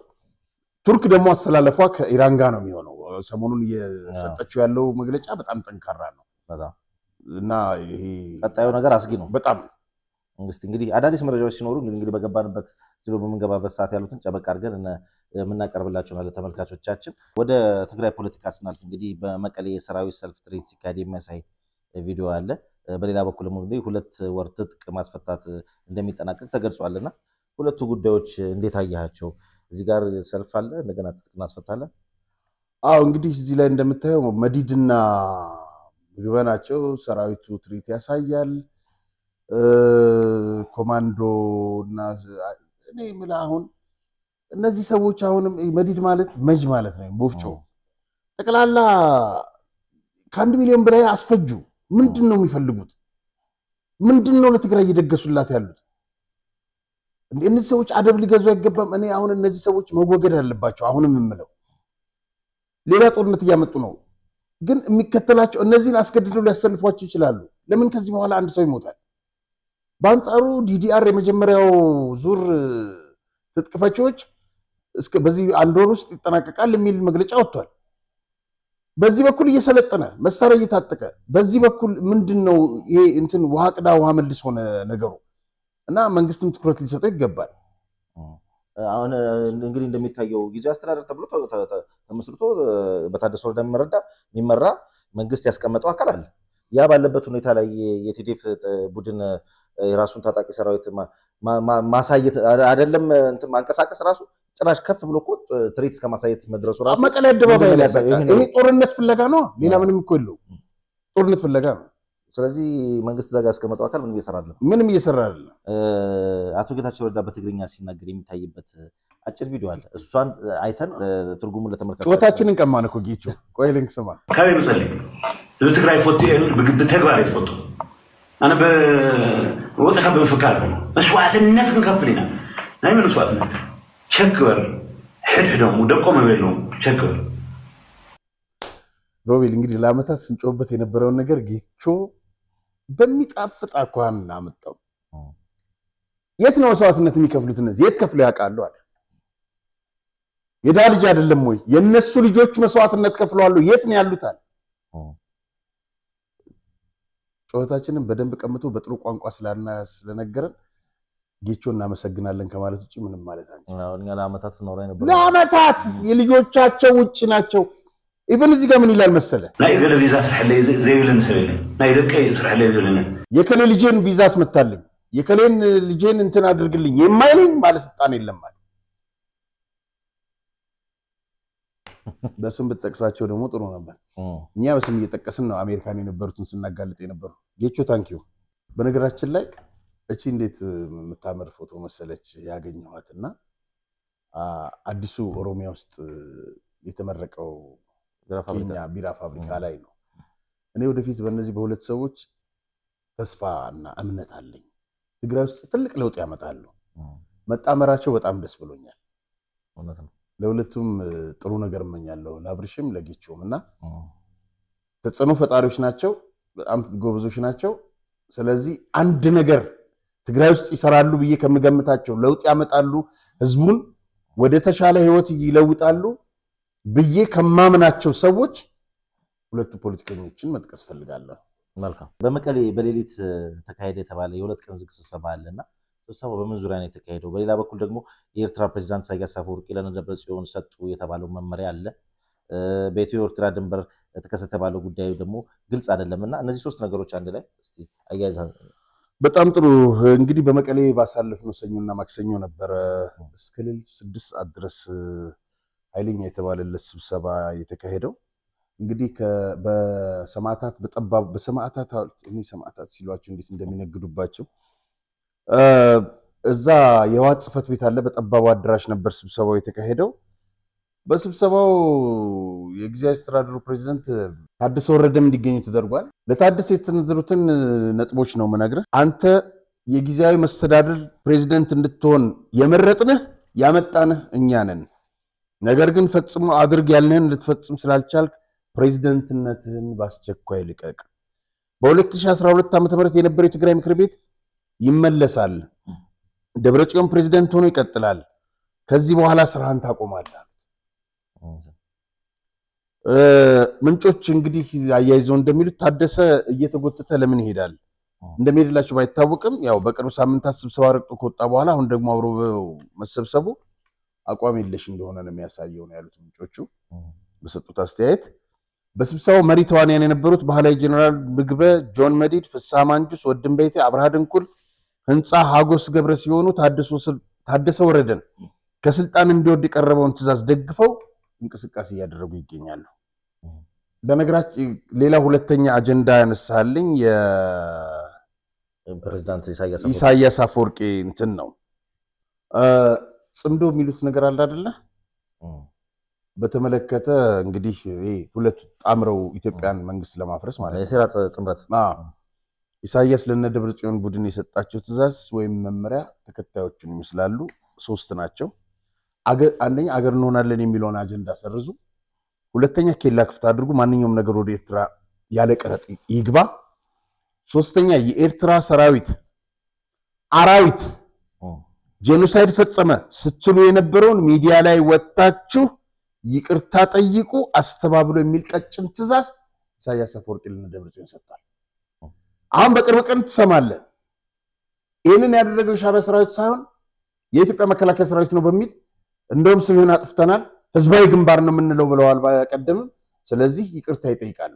ቱርክ ደግሞ አስተላለፏ ከኢራን ጋር ነው የሚሆነው ሰሞኑን የሰጠችው ያለው መግለጫ በጣም ጠንካራ ነው በጣም እና ይሄ ቀጣዩ ነገር አስጊ ነው በጣም እንግዲህ አዳዲስ መረጃዎች ሲኖሩ እንግዲህ በገባንበት ዝሮ በመንገባበት ሰዓት ያሉትን ጨበቅ አድርገን የምናቀርብላችሁ ነው ለተመልካቾቻችን ወደ ትግራይ ፖለቲካ ስናልፍ እንግዲህ በመቀሌ የሰራዊት ሰልፍ ትርኢት ሲካሄድ የሚያሳይ ቪዲዮ አለ በሌላ በኩል እንግዲህ 2 ወር ትጥቅ ማስፈታት እንደሚጠናቀቅ ተገልጿልና ሁለቱ ጉዳዮች እንዴት አያያቸው እዚህ ጋር ሰልፍ አለ እንደገና ትጥቅ ማስፈታለን እንግዲህ እዚህ ላይ እንደምታየው መዲድና ግበናቸው ሰራዊቱ ትርኢት ያሳያል ኮማንዶና እኔ አሁን እነዚህ ሰዎች አሁንም መዲድ ማለት መጅ ማለት ነው ቦፍጮ ተቀላላ ከ1 ሚሊዮን በላይ አስፈጁ ምንድነው የሚፈልጉት ምንድነው ለትግራይ እየደገሱላት ያሉት እነዚህ ሰዎች አደብ ሊገዙ አይገባም እኔ አሁን እነዚህ ሰዎች መወገድ አለባቸው አሁንም የምለው ሌላ ጦርነት ያመጡ ነው ግን የሚከተላቸው እነዚህን አስገድደው ሊያሰልፏቸው ይችላሉ ለምን ከዚህ በኋላ አንድ ሰው ይሞታል ባንጻሩ ዲዲአር የመጀመሪያው ዙር ተጥቅፈቾች እስከ በዚህ አንድ ወር ውስጥ ይጠናቀቃል የሚል መግለጫ ወጥቷል በዚህ በኩል እየሰለጠነ መሳሪያ እየታጠቀ በዚህ በኩል ምንድነው ይሄ እንትን ውሃ ቅዳ ውሃ መልስ ሆነ ነገሩ እና መንግስትም ትኩረት ሊሰጠው ይገባል አሁን እንግዲህ እንደሚታየው ጊዜያዊ አስተዳደር ተብሎ ተመስርቶ በታደሰ ወረዳ የሚመራ መንግስት ያስቀመጠው አካል አለ ያ ባለበት ሁኔታ ላይ የቲዲኤፍ ቡድን የራሱን ታጣቂ ሰራዊት ማሳየት አይደለም እንትን ማንቀሳቀስ ራሱ ጭራሽ ከፍ ብሎ እኮ ትርኢት እስከማሳየት መድረሱ ራሱ መቀሌ አደባባይ ላይ ይሄ ጦርነት ፍለጋ ነው ሌላ ምንም እኮ የለው ጦርነት ፍለጋ ነው ስለዚህ መንግስት ዘጋ ያስቀመጠው አካል ምንም እየሰራ አይደለም አቶ ጌታቸው ረዳ በትግርኛ ሲናገር የሚታይበት አጭር ቪዲዮ አለ እሷን አይተን ትርጉሙን ለተመልካቾች ጮታችንን ቀማን እኮ ጌቾ ቆይ ልንክ ስማ ካይ መሰለኝ ለትግራይ ፎቶ በግድ ተግባር ይፎቶ انا بوصي خبر بفكار مسواعتነት እንከፍልና ናይ ምን መስዋዕትነት ቸክበር ሕድሕዶም ወደቆም በለው ቸክበር ሮቤል እንግዲህ ለአመታት ስንጮበት የነበረው ነገር ጌቾ በሚጣፍጥ አኳን አመጣው የት ነው መስዋዕትነት የሚከፍሉት እነዚህ የት ከፍለው ያውቃሉ አለ የዳልጅ አይደለም ወይ የነሱ ልጆች መስዋዕትነት ከፍለዋል የት ነው ያሉት አለ ጮታችንን በደንብ ቀምቶ በጥሩ ቋንቋ ስለነገረን ጌቾ እናመሰግናለን ከማለት ውጪ ምንም ማለት አንቺ እኛ ለአመታት ኖር አይነበር ለአመታት የልጆቻቸው ውጪ ናቸው ኢቨን እዚህ ጋር ምን ይላል መሰለ ናይ ገለ ቪዛ ስርሕለይ ዘይብልን ሰበለ ናይ ደቀይ ስርሕለይ ዘይብልን የከለ ልጄን ቪዛ አስመታልኝ የከሌን ልጄን እንትን አድርግልኝ የማይልኝ ባለስልጣን የለም ማለት በስም ብትጠቅሳቸው ደግሞ ጥሩ ነበር እኛ በስም እየተጠቀስን ነው አሜሪካን የነበሩትን ስናጋልጥ የነበሩ ጌቾ ታንኪዩ በነገራችን ላይ እቺ እንዴት የምታምር ፎቶ መሰለች ያገኘኋትና አዲሱ ኦሮሚያ ውስጥ የተመረቀው ኬኛ ቢራ ፋብሪካ ላይ ነው እኔ ወደፊት በእነዚህ በሁለት ሰዎች ተስፋና እምነት አለኝ ትግራይ ውስጥ ትልቅ ለውጥ ያመጣሉ መጣመራቸው በጣም ደስ ብሎኛል እውነት ነው ለሁለቱም ጥሩ ነገር እመኛለሁ ለአብርሽም ለጌቾምና ተጽዕኖ ፈጣሪዎች ናቸው በጣም ጎበዞች ናቸው ስለዚህ አንድ ነገር ትግራይ ውስጥ ይሰራሉ ብዬ ከመገምታቸው ለውጥ ያመጣሉ ህዝቡን ወደ ተሻለ ህይወት ይለውጣሉ ብዬ ከማምናቸው ሰዎች ሁለቱ ፖለቲከኞችን መጥቀስ ፈልጋለሁ መልካም በመቀሌ በሌሊት ተካሄደ የተባለ የሁለት ቀን ዝግ ስብሰባ አለና ስብሰባው በምን ዙሪያ ነው የተካሄደው በሌላ በኩል ደግሞ የኤርትራ ፕሬዝዳንት ኢሳያስ አፈወርቂ ለደብረጽዮን ሰጡ የተባለው መመሪያ አለ በኢትዮ ኤርትራ ድንበር ተከሰተ ባለው ጉዳዩ ደግሞ ግልጽ አይደለምና እነዚህ ሶስት ነገሮች አንድ ላይ እስቲ አያይዘን በጣም ጥሩ እንግዲህ በመቀሌ ባሳለፍነው ሰኞና ማክሰኞ ነበር እስከ ሌሊቱ 6 ሰዓት ድረስ ኃይለኛ የተባለለት ስብሰባ የተካሄደው እንግዲህ በሰማዕታት በሰማዕታት ሰማዕታት ሲሏቸው እንዴት እንደሚነግዱባቸው እዛ የዋት ጽፈት ቤት አለ በጠባቡ አዳራሽ ነበር ስብሰባው የተካሄደው በስብሰባው የጊዜያዊ አስተዳደሩ ፕሬዝዳንት ታደሰ ወረደም እንዲገኙ ተደርጓል ለታደሰ የተነዘሩትን ነጥቦች ነው መናገር አንተ የጊዜያዊ መስተዳድር ፕሬዝዳንት እንድትሆን የመረጥነህ ያመጣነህ እኛ ነን ነገር ግን ፈጽሞ አድርግ ያልነህን ልትፈጽም ስላልቻልክ ፕሬዝዳንትነትህን ባስቸኳይ ልቀቅ በ2012 ዓ.ም የነበረው የትግራይ ምክር ቤት ይመለሳል ደብረጽዮን ፕሬዝዳንት ሆኖ ይቀጥላል ከዚህ በኋላ ስራህን ታቆማለህ ምንጮች እንግዲህ አያይዘው እንደሚሉት ታደሰ እየተጎተተ ለምን ይሄዳል እንደሚሄድላቸው ባይታወቅም ያው በቅርብ ሳምንታት ስብሰባ ረቅጦ ከወጣ በኋላ አሁን ደግሞ አብሮ መሰብሰቡ አቋም የለሽ እንደሆነ ነው የሚያሳየው ነው ያሉት ምንጮቹ በሰጡት አስተያየት በስብሰባው መሪ ተዋንያን የነበሩት ባህላዊ ጀነራል ምግበ ጆን መዲድ ፍስሐ ማንጁስ ወድንበይቴ አብርሃ ድንኩል ህንጻ ሀጎስ ገብረ ሲሆኑ ታደሰ ወረደን ከስልጣን እንዲወድ የቀረበውን ትዕዛዝ ደግፈው እንቅስቃሴ ያደረጉ ይገኛሉ በነገራችን ሌላ ሁለተኛ አጀንዳ ያነሳልኝ የፕሬዝዳንት ኢሳያስ አፈወርቂ እንትን ነው ጽምዶ የሚሉት ነገር አለ አይደለ በተመለከተ እንግዲህ ሁለት ጣምረው ኢትዮጵያን መንግስት ለማፍረስ ማለት የሴራ ጥምረት ኢሳያስ ለነደብረጽዮን ቡድን የሰጣቸው ትዕዛዝ ወይም መመሪያ ተከታዮቹን ይመስላሉ ሶስት ናቸው አንደኛ አገር እንሆናለን የሚለውን አጀንዳ ሰርዙ ሁለተኛ ኬላ ክፍት አድርጉ ማንኛውም ነገር ወደ ኤርትራ ያለ ቀረጥ ይግባ ሶስተኛ የኤርትራ ሰራዊት አራዊት ጄኖሳይድ ፈጸመ ስትሉ የነበረውን ሚዲያ ላይ ወጣችሁ ይቅርታ ጠይቁ አስተባብሎ የሚል ቀጭን ትዕዛዝ ኢሳያስ አፈወርቂ ለደብረጽዮን ሰጥቷል አሁን በቅርብ ቀን ተሰማለ ይሄንን ያደረገው ሻዕቢያ ሰራዊት ሳይሆን የኢትዮጵያ መከላከያ ሰራዊት ነው በሚል እንደውም ስምህን አጥፍተናል ህዝባዊ ግንባር ነው የምንለው ብለዋል ባቀደም ስለዚህ ይቅርታ ይጠይቃሉ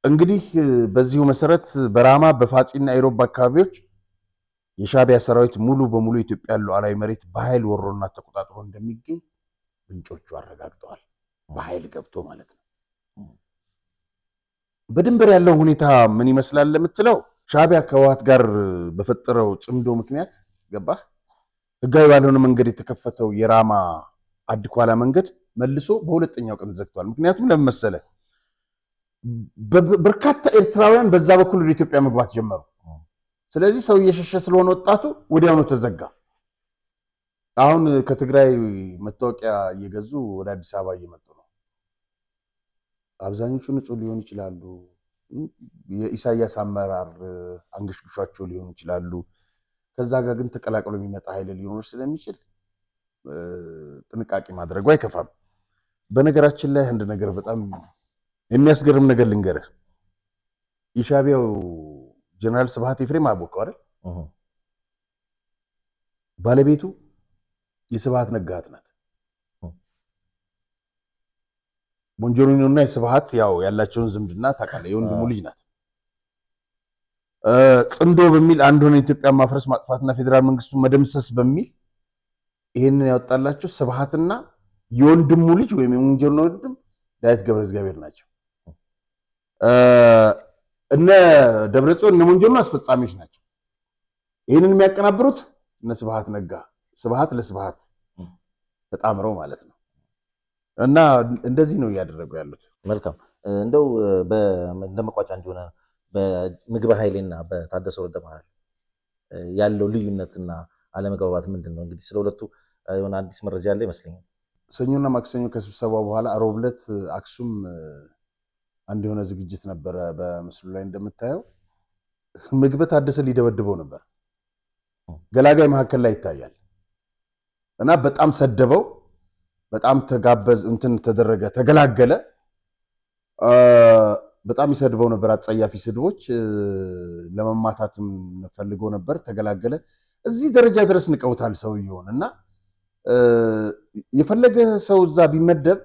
እንግዲህ በዚሁ መሰረት በራማ በፋጺና ኢሮብ አካባቢዎች የሻዕቢያ ሰራዊት ሙሉ በሙሉ ኢትዮጵያ ሉዓላዊ መሬት በኃይል ወሮና ተቆጣጥሮ እንደሚገኝ ምንጮቹ አረጋግጠዋል በኃይል ገብቶ ማለት ነው በድንበር ያለው ሁኔታ ምን ይመስላል ለምትለው ሻዕቢያ ከህወሓት ጋር በፈጠረው ጽምዶ ምክንያት ገባህ ህጋዊ ባልሆነ መንገድ የተከፈተው የራማ አድኳላ መንገድ መልሶ በሁለተኛው ቀን ተዘግቷል ምክንያቱም ለመሰለ በርካታ ኤርትራውያን በዛ በኩል ወደ ኢትዮጵያ መግባት ጀመሩ ስለዚህ ሰው እየሸሸ ስለሆነ ወጣቱ ወዲያውኑ ተዘጋ አሁን ከትግራይ መታወቂያ እየገዙ ወደ አዲስ አበባ እየመጡ ነው አብዛኞቹ ንጹህ ሊሆን ይችላሉ የኢሳያስ አመራር አንገሽግሿቸው ሊሆን ይችላሉ ከዛ ጋር ግን ተቀላቅሎ የሚመጣ ኃይል ሊሆን ስለሚችል ጥንቃቄ ማድረጉ አይከፋም በነገራችን ላይ አንድ ነገር በጣም የሚያስገርም ነገር ልንገርህ የሻዕቢያው ጀነራል ስብሃት ኤፍሬም አቦካው አይደል ባለቤቱ የስብሃት ነጋት ናት ሞንጆሪኖና የስብሃት ያው ያላቸውን ዝምድና ታውቃለህ የወንድሙ ልጅ ናት ጽምዶ በሚል አንድ ሆነ ኢትዮጵያ ማፍረስ ማጥፋትና ፌደራል መንግስቱን መደምሰስ በሚል ይሄንን ያወጣላቸው ስብሃትና የወንድሙ ልጅ ወይም የሞንጆሪኖ ወንድም ዳዊት ገብረ እግዚአብሔር ናቸው እነ ደብረጽዮን እነ ሞንጆሪኖ አስፈጻሚዎች ናቸው ይሄንን የሚያቀናብሩት እነ ስብሃት ነጋ ስብሃት ለስብሃት ተጣምረው ማለት ነው እና እንደዚህ ነው ያደረጉ ያሉት መልካም እንደው እንደመቋጫ እንዲሆነ በምግበ ኃይሌና በታደሰ ወረደ መሃል ያለው ልዩነትና አለመግባባት ምንድነው እንግዲህ ስለሁለቱ የሆነ አዲስ መረጃ ያለ ይመስለኛል ሰኞና ማክሰኞ ከስብሰባው በኋላ ሮብለት አክሱም አንድ የሆነ ዝግጅት ነበር በምስሉ ላይ እንደምታየው ምግበ ታደሰ ሊደበድበው ነበር ገላጋይ መሐከል ላይ ይታያል እና በጣም ሰደበው በጣም ተጋበዝ እንትን ተደረገ ተገላገለ በጣም ይሰድበው ነበር አጸያፊ ስድቦች ለመማታትም ፈልጎ ነበር ተገላገለ እዚህ ደረጃ ድረስ ንቀውታል ሰውየውንና የፈለገ ሰው እዛ ቢመደብ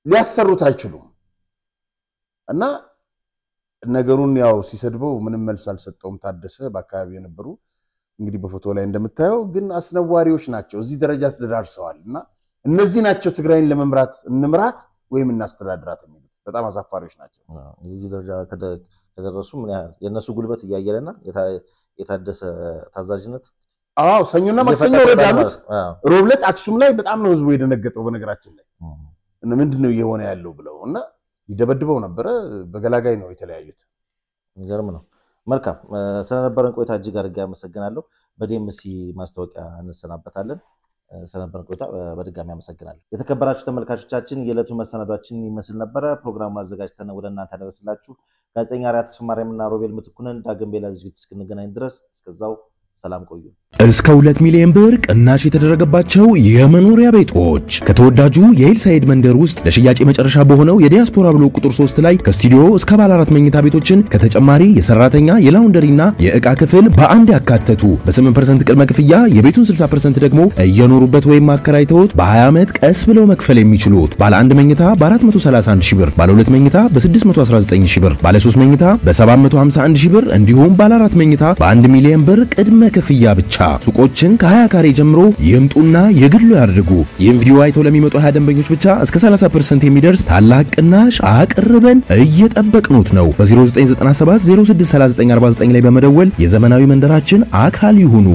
ሊያሰሩት አይችሉም እና ነገሩን ያው ሲሰድበው ምንም መልስ አልሰጠውም ታደሰ በአካባቢ የነበሩ እንግዲህ በፎቶ ላይ እንደምታየው ግን አስነዋሪዎች ናቸው እዚህ ደረጃ ተዳርሰዋልና እነዚህ ናቸው ትግራይን ለመምራት እንምራት ወይም እናስተዳድራት የሚሉት በጣም አሳፋሪዎች ናቸው እዚህ ደረጃ ከደረሱ ምን ያህል የነሱ ጉልበት እያየለና የታደሰ ታዛዥነት ሰኞና ማክሰኞ ወዳሉት ሮብለት አክሱም ላይ በጣም ነው ህዝቡ የደነገጠው በነገራችን ላይ እና ምንድነው እየሆነ ያለው ብለውና ይደበድበው ነበር በገላጋይ ነው የተለያዩት ይገርም ነው መልካም ስለነበረን ቆይታ እጅግ አድርጌ አመሰግናለሁ በዲኤምሲ ማስታወቂያ እንሰናበታለን ስለነበረን ቆይታ በድጋሚ አመሰግናለሁ የተከበራችሁ ተመልካቾቻችን የዕለቱ መሰናዷችን ይመስል ነበር ፕሮግራሙን አዘጋጅተን ወደ እናንተ አደረስላችሁ ጋዜጠኛ አርያት ተስማማሪያምና ሮቤል ምትኩነን ዳግም በሌላ ዝግጅት እስክንገናኝ ድረስ እስከዛው ሰላም ቆዩ እስከ 2 ሚሊዮን ብር ቅናሽ የተደረገባቸው የመኖሪያ ቤቶች ከተወዳጁ የኤልሳይድ መንደር ውስጥ ለሽያጭ መጨረሻ በሆነው የዲያስፖራ ብሎክ ቁጥር 3 ላይ ከስቱዲዮ እስከ ባለ 4 መኝታ ቤቶችን ከተጨማሪ የሰራተኛ የላውንደሪና የእቃ ክፍል በአንድ ያካተቱ በ8% ቅድመ ክፍያ የቤቱን 60% ደግሞ እየኖሩበት ወይም ማከራይተውት በ20 ዓመት ቀስ ብለው መክፈል የሚችሉት ባለ 1 መኝታ በ431 ሺህ ብር ባለ 2 መኝታ በ619 ሺህ ብር ባለ 3 መኝታ በ751 ሺህ ብር እንዲሁም ባለ 4 መኝታ በ1 ሚሊዮን ብር ቅድመ ክፍያ ብቻ ሱቆችን ከ20 ካሬ ጀምሮ ይምጡና የግሉ ያድርጉ ይህን ቪዲዮ አይተው ለሚመጡ 20 ደንበኞች ብቻ እስከ 30% የሚደርስ ታላቅ ቅናሽ አቅርበን እየጠበቅኑት ነው በ0997 063949 ላይ በመደወል የዘመናዊ መንደራችን አካል ይሁኑ